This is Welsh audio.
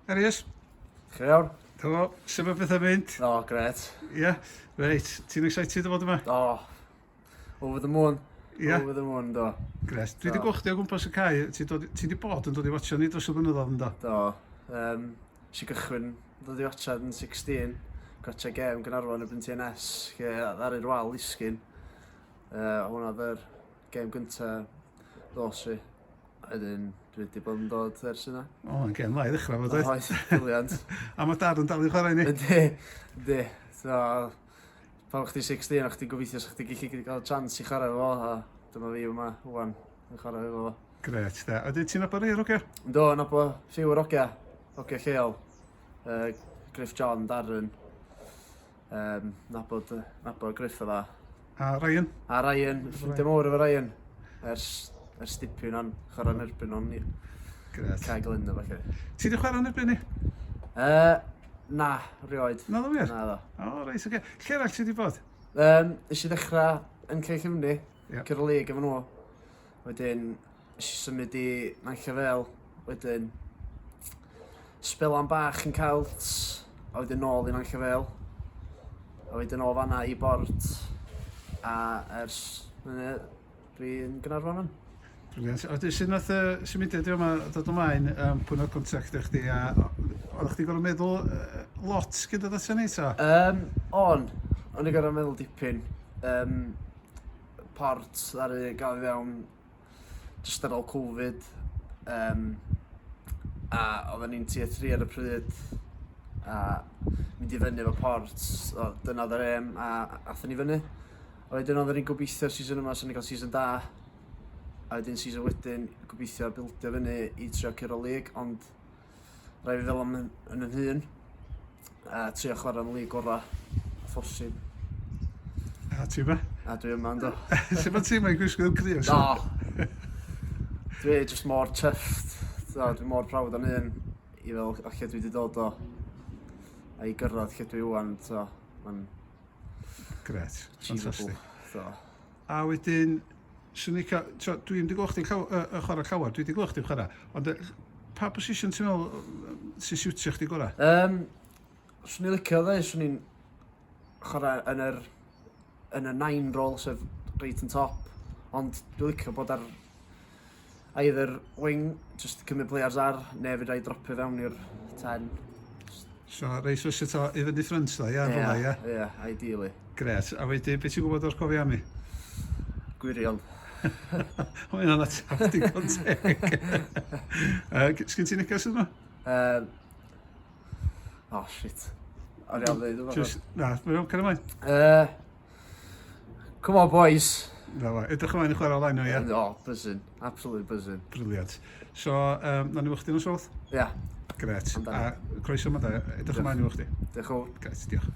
Rhys? Chi iawn? Helo, sut mae bethau mynd? O, gret. Ie, reit. Ti'n excited o fod yma? O, over the moon. Ie, Over the moon, do. gret. Dwi wedi gwchdi o gwmpas y cae. Ti wedi bod yn dod i watcho ni dros y blynyddoedd yn do? Do. Si gychwyn dod i watchad yn 16. Gotcha gem Gynarfon y BNTNS. Lle ddaru'r wal isgyn. Hwna oedd gem gynta dos fi. Wedyn, dwi wedi bod yn dod ers yna. O, yn gen lai ddechrau fod oedd. Oes, briliant. A mae dad yn dal i chwarae ni? Ydy. So, pan o'ch ti 16, o'ch ti gobeithio o'ch ti gallu cael chance i chwarae fo, a dyma fi yma, wwan, yn chwarae fo. Gret, da. A ti'n nabod i'r ogia? Do, nabo lliw yr ogia lleol. Griff John, Darren. Nabod Griff o dda. A Ryan? A Ryan, ffrindiau mawr efo Ryan. Ers dipyn o'n chwarae yn erbyn o'n Gret. cael glyn o falle. Ti wedi chwarae yn erbyn ni? Na, rioed. Na ddo wir? Na do. O, reis, oge. Lle arall ti wedi bod? Nes i ddechrau yn Cei Cymru, Ie. Cyr y Lig efo nhw. Wedyn, nes i symud i Nancafel. Wedyn, spel am bach yn Celt. A wedyn nôl i Nancafel. A wedyn o fanna i Bort. A ers dwi'n Gynarfon yn. Briliant. A sy'n nath symudiad i yma dod ymlaen, pwy'n o'r contact eich di, a oeddech chi gorau meddwl lot gyda dda ni, ta? O'n i gorau meddwl dipyn. Port ddaru gael i fewn just ar ôl Covid. A oedden ni'n tua 3 ar y pryd. A mynd i fyny efo Port. Dyna oedd yr aim, a athyn ni fyny. A wedyn oedden ni'n gobeithio season yma, so ni'n cael season da. A wedyn season wedyn, gobeithio bildio fyny i trio Cyr y Lig, ond rai fi fel am yn yn hun. A trio chwarae yn lig ora, phosib. A ti yma? A dwi yma yndo. Sut mae ti yma'n gwisgo crio? Do! Dwi just mor chuffed. Dwi mor prawd o'n hun i fel lle dwi wedi dod o. A i gyrraedd lle dwi wan, ma'n Gret, achievable. ffantastig. A wedyn, dwi'n wedi gweld chdi'n chwarae llawar, dwi wedi gweld chdi'n chwarae, ond pa position ti'n meddwl sy'n siwtio chdi gorau? Swn i'n licio dde, swn i'n chwarae yn y 9 role, sef right on top. Ond dwi'n licio bod ar either wing, just cymryd players ar, neu fyd rai dropio fewn i'r 10. So, reis oes eto i fyny ffrynt dda, ia? Ie, ideally. Gret, a wedyn, beth ti'n gwybod o'r cofi am i? Gwirion. Mae'n yna taf, digon teg. Sgyn ti'n neges yma? Oh, shit. Ar iawn dweud o fo. Na, mae'n cael ymlaen. Come on, boys. Na fa, edrych ymlaen i chwarae olain o, ia? O, buzzing. Absolute buzzing. Briliant. So, na ni wch chi yn y swoth? Ie. Gret. Amdano. A croeso yma da, edrych ymlaen i wch chi. Diolch yn fawr. Gret, diolch.